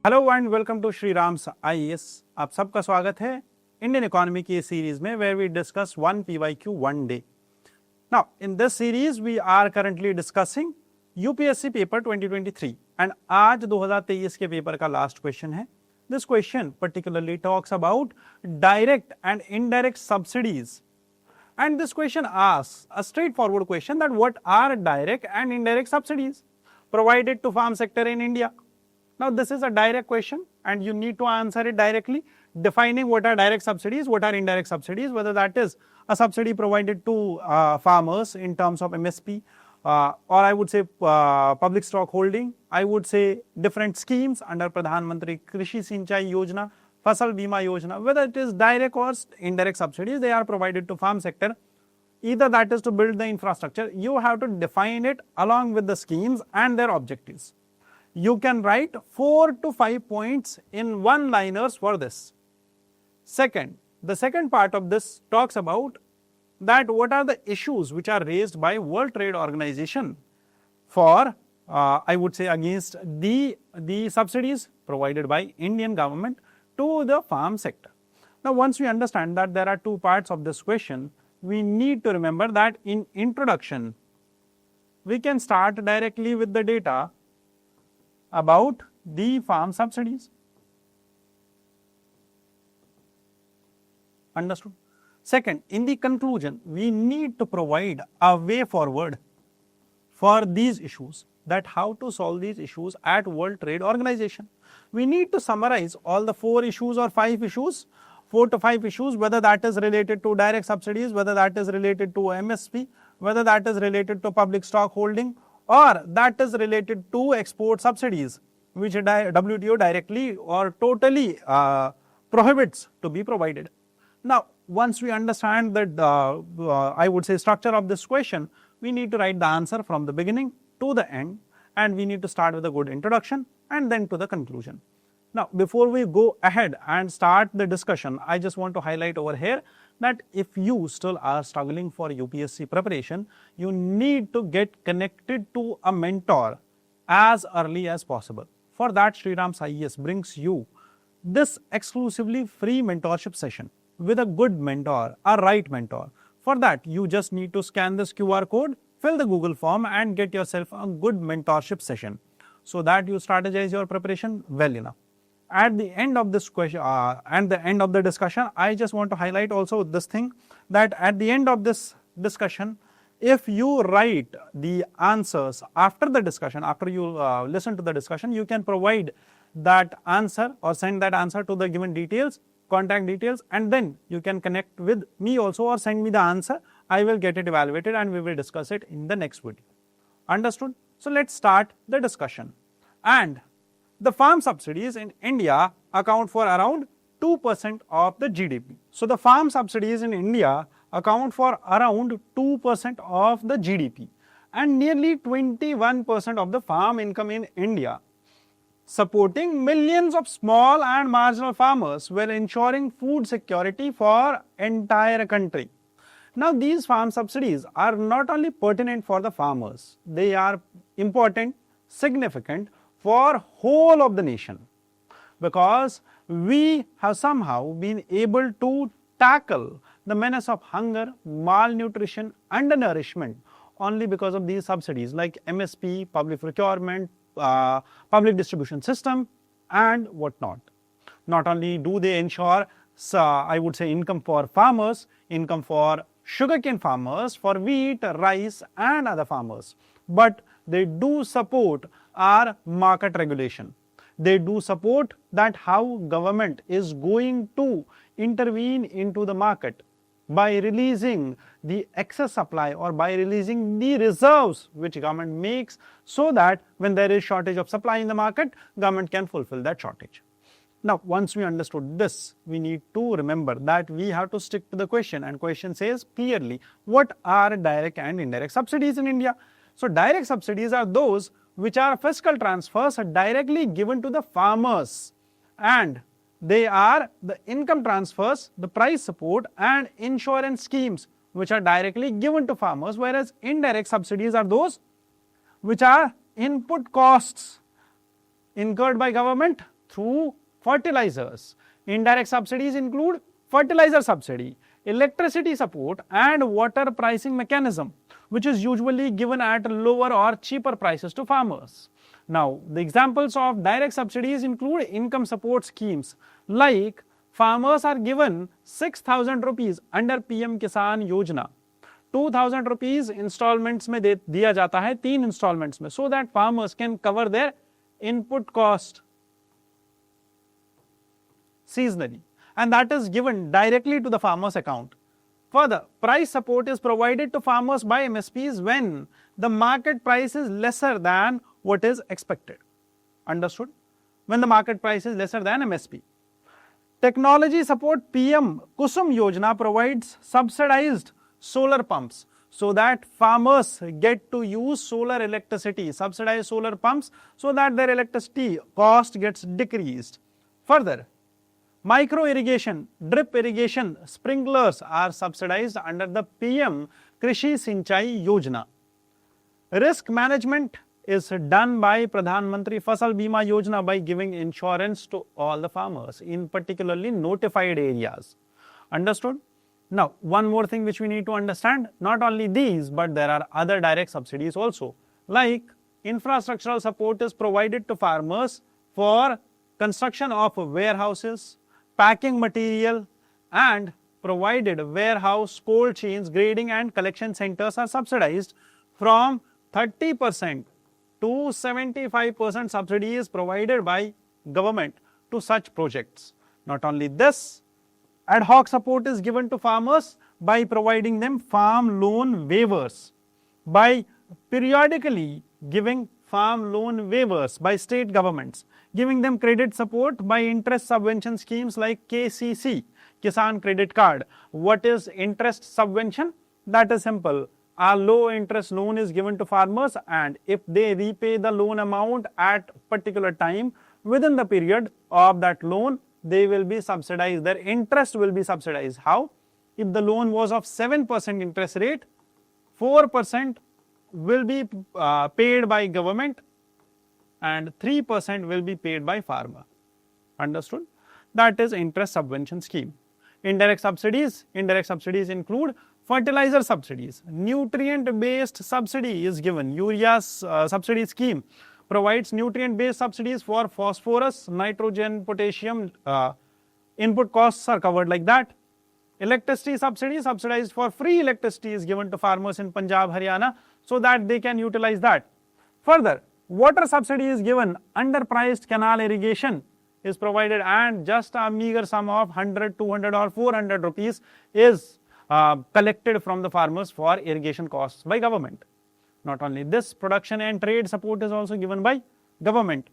Hello and welcome to Sriram's IAS. आप सबका स्वागत है इंडियन इकोनॉमी की सीरीज में where we discuss one PYQ one day. Now in this series we are currently discussing UPSC paper 2023 and आज 2023 के paper का लास्ट क्वेश्चन है। This question particularly talks about direct and indirect subsidies and this question asks a straightforward question that what are direct and indirect subsidies provided to farm sector in India. Now this is a direct question and you need to answer it directly, defining what are direct subsidies, what are indirect subsidies, whether that is a subsidy provided to farmers in terms of MSP or I would say public stock holding, I would say different schemes under Pradhan Mantri Krishi Sinchai Yojana, Fasal Bima Yojana, whether it is direct or indirect subsidies, they are provided to farm sector. Either that is to build the infrastructure, you have to define it along with the schemes and their objectives. You can write 4 to 5 points in one-liners for this. Second, the second part of this talks about that what are the issues which are raised by World Trade Organization for, I would say, against the subsidies provided by Indian government to the farm sector. Now, once we understand that there are two parts of this question, we need to remember that in introduction, we can start directly with the data about the farm subsidies. Understood? Second, in the conclusion, we need to provide a way forward for these issues, that how to solve these issues at World Trade Organization. We need to summarize all the 4 issues or 5 issues, 4 to 5 issues, whether that is related to direct subsidies, whether that is related to MSP, whether that is related to public stock holding, or that is related to export subsidies, which WTO directly or totally prohibits to be provided. Now, once we understand that, I would say, structure of this question, we need to write the answer from the beginning to the end, and we need to start with a good introduction and then to the conclusion. Now, before we go ahead and start the discussion, I just want to highlight over here that if you still are struggling for UPSC preparation, you need to get connected to a mentor as early as possible. For that, SRIRAM IES brings you this exclusively free mentorship session with a good mentor, a right mentor. For that, you just need to scan this QR code, fill the Google form and get yourself a good mentorship session so that you strategize your preparation well enough. At the end of this question and the end of the discussion, I just want to highlight also this thing, that at the end of this discussion, if you write the answers after the discussion, after you listen to the discussion, you can provide that answer or send that answer to the given details, contact details, and then you can connect with me also or send me the answer. I will get it evaluated and we will discuss it in the next video. Understood? So let's start the discussion. And the farm subsidies in India account for around 2% of the GDP. So the farm subsidies in India account for around 2% of the GDP and nearly 21% of the farm income in India, supporting millions of small and marginal farmers while ensuring food security for entire country. Now, these farm subsidies are not only pertinent for the farmers, they are important, significant for whole of the nation, because we have somehow been able to tackle the menace of hunger, malnutrition, undernourishment only because of these subsidies like MSP, public procurement, public distribution system and whatnot. Not only do they ensure, I would say, income for farmers, income for sugarcane farmers, for wheat, rice and other farmers, but they do support our market regulation. They do support that how government is going to intervene into the market by releasing the excess supply or by releasing the reserves which government makes, so that when there is shortage of supply in the market, government can fulfill that shortage. Now, once we understood this, we need to remember that we have to stick to the question, and question says clearly, what are direct and indirect subsidies in India? So, direct subsidies are those which are fiscal transfers directly given to the farmers, and they are the income transfers, the price support and insurance schemes which are directly given to farmers, whereas indirect subsidies are those which are input costs incurred by government to fertilizers. Indirect subsidies include fertilizer subsidy, electricity support and water pricing mechanism, which is usually given at lower or cheaper prices to farmers. Now, the examples of direct subsidies include income support schemes, like farmers are given 6,000 rupees under PM Kisan Yojana. 2,000 rupees installments में दिया जाता है 3 installments में, so that farmers can cover their input cost seasonally, and that is given directly to the farmer's account. Further, price support is provided to farmers by MSPs when the market price is lesser than what is expected. Understood? When the market price is lesser than MSP. Technology support PM Kusum Yojana provides subsidized solar pumps so that farmers get to use solar electricity, subsidized solar pumps, so that their electricity cost gets decreased. Further, micro irrigation, drip irrigation, sprinklers are subsidized under the PM Krishi Sinchai Yojana. Risk management is done by Pradhan Mantri Fasal Bima Yojana by giving insurance to all the farmers in particularly notified areas. Understood? Now, one more thing which we need to understand, not only these, but there are other direct subsidies also, like infrastructural support is provided to farmers for construction of warehouses, packing material, and provided warehouse, cold chains, grading and collection centers are subsidized from 30% to 75% subsidy is provided by government to such projects. Not only this, ad hoc support is given to farmers by providing them farm loan waivers, by periodically giving farm loan waivers by state governments, giving them credit support by interest subvention schemes like KCC, Kisan Credit Card. What is interest subvention? That is simple. A low interest loan is given to farmers, and if they repay the loan amount at particular time within the period of that loan, they will be subsidized. Their interest will be subsidized. How? If the loan was of 7% interest rate, 4% will be paid by government and 3% will be paid by farmer. Understood? That is interest subvention scheme. Indirect subsidies include fertilizer subsidies, nutrient based subsidy is given. Urea subsidy scheme provides nutrient based subsidies for phosphorus, nitrogen, potassium. Input costs are covered like that. Electricity subsidy, subsidized for free electricity is given to farmers in Punjab, Haryana, so that they can utilize that. Further, water subsidy is given. Underpriced canal irrigation is provided, and just a meager sum of 100, 200 or 400 rupees is collected from the farmers for irrigation costs by government. Not only this, production and trade support is also given by government.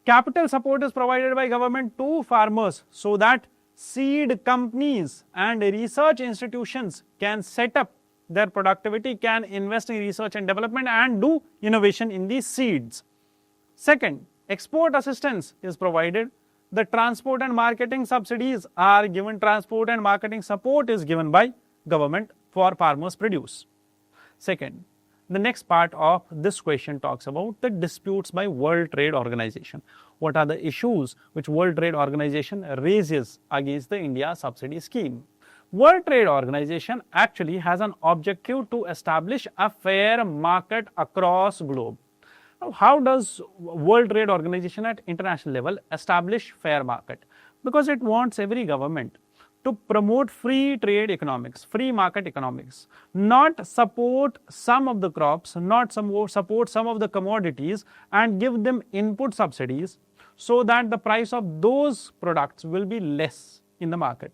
Capital support is provided by government to farmers so that seed companies and research institutions can set up their productivity, can invest in research and development and do innovation in these seeds. Second, export assistance is provided. The transport and marketing subsidies are given. Transport and marketing support is given by government for farmers' produce. Second, the next part of this question talks about the disputes by World Trade Organization. What are the issues which World Trade Organization raises against the India subsidy scheme? World Trade Organization actually has an objective to establish a fair market across globe. Now, how does World Trade Organization at international level establish fair market? Because it wants every government to promote free trade economics, free market economics, not support some of the crops, not support some of the commodities and give them input subsidies so that the price of those products will be less in the market.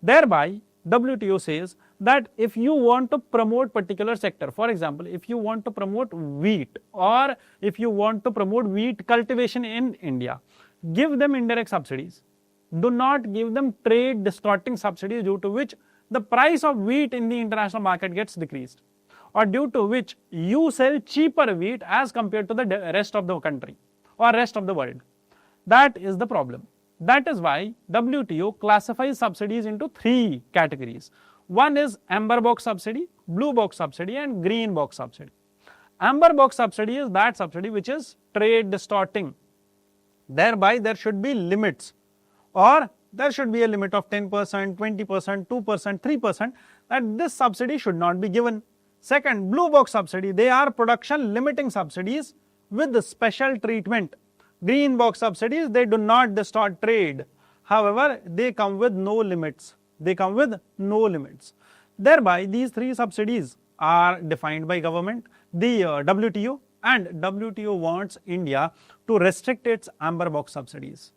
Thereby, WTO says that if you want to promote particular sector, for example, if you want to promote wheat or if you want to promote wheat cultivation in India, give them indirect subsidies. Do not give them trade distorting subsidies due to which the price of wheat in the international market gets decreased, or due to which you sell cheaper wheat as compared to the rest of the country or rest of the world. That is the problem. That is why WTO classifies subsidies into 3 categories. One is amber box subsidy, blue box subsidy and green box subsidy. Amber box subsidy is that subsidy which is trade distorting. Thereby there should be limits, or there should be a limit of 10%, 20%, 2%, 3% that this subsidy should not be given. Second, blue box subsidy, they are production limiting subsidies with special treatment. Green box subsidies, they do not distort trade. However, they come with no limits. They come with no limits. Thereby, these three subsidies are defined by government, the WTO, and WTO wants India to restrict its amber box subsidies.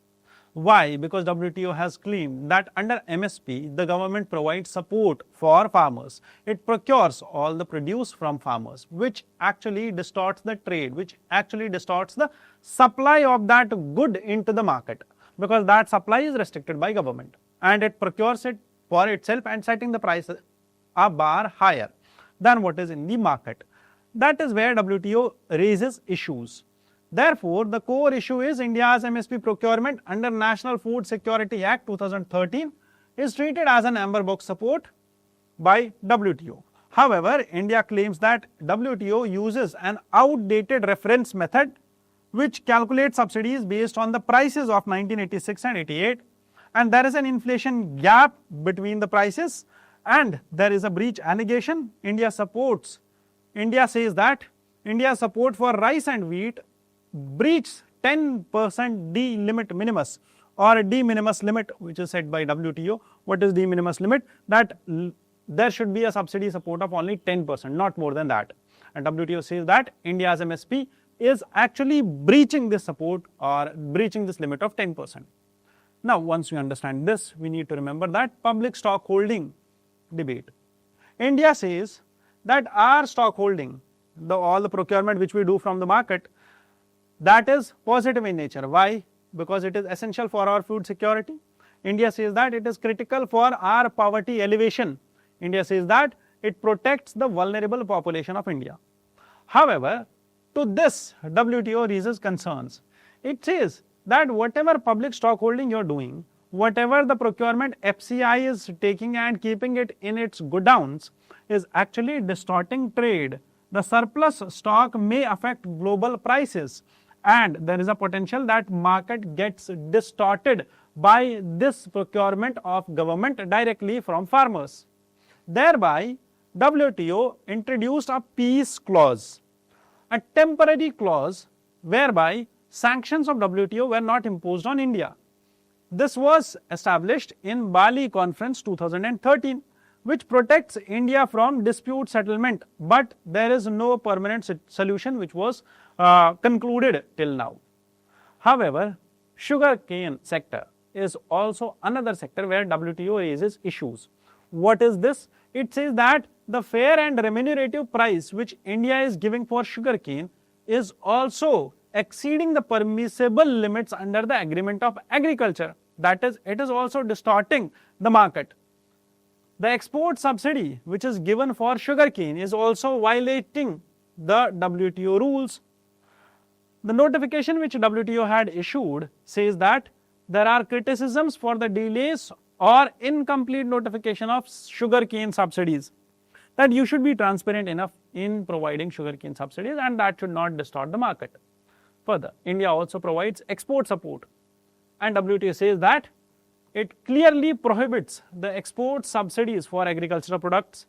Why? Because WTO has claimed that under MSP, the government provides support for farmers. It procures all the produce from farmers, which actually distorts the trade, which actually distorts the supply of that good into the market, because that supply is restricted by government and it procures it for itself and setting the price a bar higher than what is in the market. That is where WTO raises issues. Therefore, the core issue is India's MSP procurement under National Food Security Act 2013 is treated as an amber box support by WTO. However, India claims that WTO uses an outdated reference method which calculates subsidies based on the prices of 1986 and 88, and there is an inflation gap between the prices and there is a breach allegation. India says that India's support for rice and wheat breach 10% de limit minimus or de minimis limit, which is set by WTO. What is de minimis limit? That there should be a subsidy support of only 10%, not more than that. And WTO says that India's MSP is actually breaching this support or breaching this limit of 10%. Now, once we understand this, we need to remember that public stock holding debate. India says that our stock holding, all the procurement which we do from the market, that is positive in nature. Why? Because it is essential for our food security. India says that it is critical for our poverty elevation. India says that it protects the vulnerable population of India. However, to this, WTO raises concerns. It says that whatever public stock holding you are doing, whatever the procurement FCI is taking and keeping it in its godowns, is actually distorting trade. The surplus stock may affect global prices, and there is a potential that market gets distorted by this procurement of government directly from farmers. Thereby, WTO introduced a peace clause, a temporary clause whereby sanctions of WTO were not imposed on India. This was established in Bali Conference 2013, which protects India from dispute settlement, but there is no permanent solution which was concluded till now. However, sugarcane sector is also another sector where WTO raises issues. What is this? It says that the fair and remunerative price which India is giving for sugarcane is also exceeding the permissible limits under the agreement of agriculture. That is, it is also distorting the market. The export subsidy which is given for sugarcane is also violating the WTO rules. The notification which WTO had issued says that there are criticisms for the delays or incomplete notification of sugarcane subsidies, that you should be transparent enough in providing sugarcane subsidies and that should not distort the market. Further, India also provides export support, and WTO says that it clearly prohibits the export subsidies for agricultural products.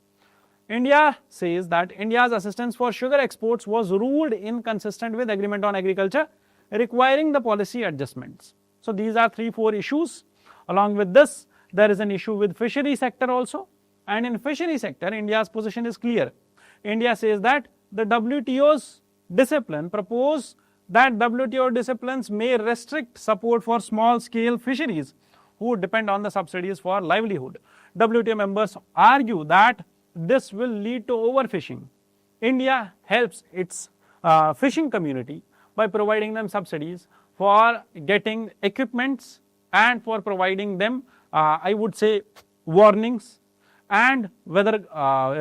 India says that India's assistance for sugar exports was ruled inconsistent with agreement on agriculture, requiring the policy adjustments. So these are 3-4 issues. Along with this, there is an issue with fishery sector also, and in fishery sector, India's position is clear. India says that the WTO's discipline propose that WTO disciplines may restrict support for small scale fisheries who depend on the subsidies for livelihood. WTO members argue that this will lead to overfishing. India helps its fishing community by providing them subsidies for getting equipments and for providing them, I would say, warnings and weather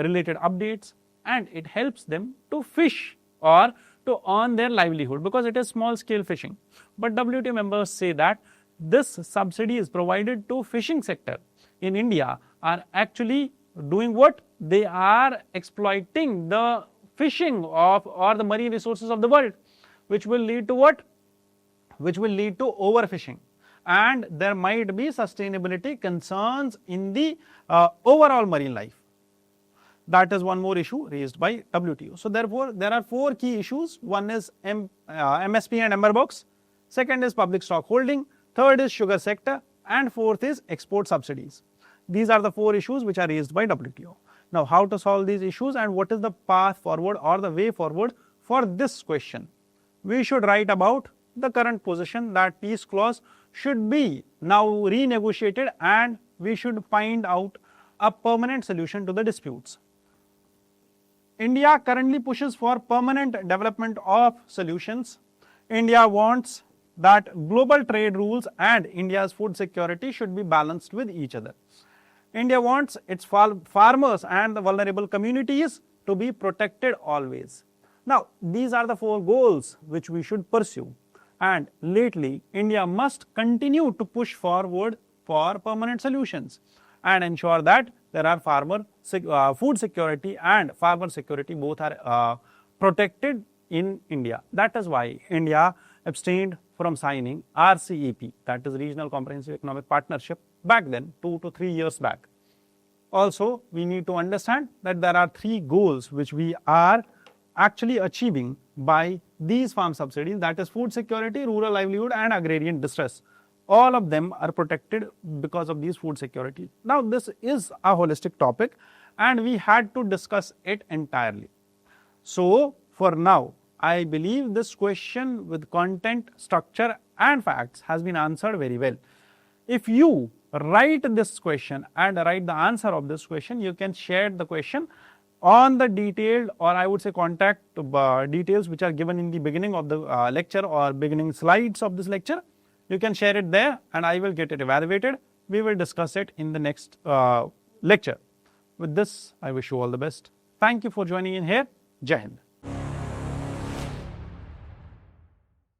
related updates, and it helps them to fish or to earn their livelihood because it is small scale fishing. But WTO members say that this subsidy is provided to fishing sector in India are actually doing what? They are exploiting the fishing of or the marine resources of the world, which will lead to what? which will lead to overfishing, and there might be sustainability concerns in the overall marine life. That is one more issue raised by WTO. So therefore, there are 4 key issues. One is MSP and Ember Box, second is public stock holding, third is sugar sector, and fourth is export subsidies. These are the 4 issues which are raised by WTO. Now, how to solve these issues and what is the path forward or the way forward for this question? We should write about the current position that peace clause should be now renegotiated and we should find out a permanent solution to the disputes. India currently pushes for permanent development of solutions. India wants that global trade rules and India's food security should be balanced with each other. India wants its farmers and the vulnerable communities to be protected always. Now, these are the 4 goals which we should pursue, and lately India must continue to push forward for permanent solutions and ensure that there are food security and farmer security both are protected in India. That is why India abstained from signing RCEP, that is Regional Comprehensive Economic Partnership, back then 2 to 3 years back. Also, we need to understand that there are 3 goals which we are actually achieving by these farm subsidies, that is food security, rural livelihood and agrarian distress. All of them are protected because of these food security. Now, this is a holistic topic and we had to discuss it entirely. So, for now, I believe this question with content, structure and facts has been answered very well. If you write this question and write the answer of this question, you can share the question on the detailed, or I would say contact details which are given in the beginning of the lecture or beginning slides of this lecture. You can share it there and I will get it evaluated. We will discuss it in the next lecture. With this, I wish you all the best. Thank you for joining in here. Jai Hind.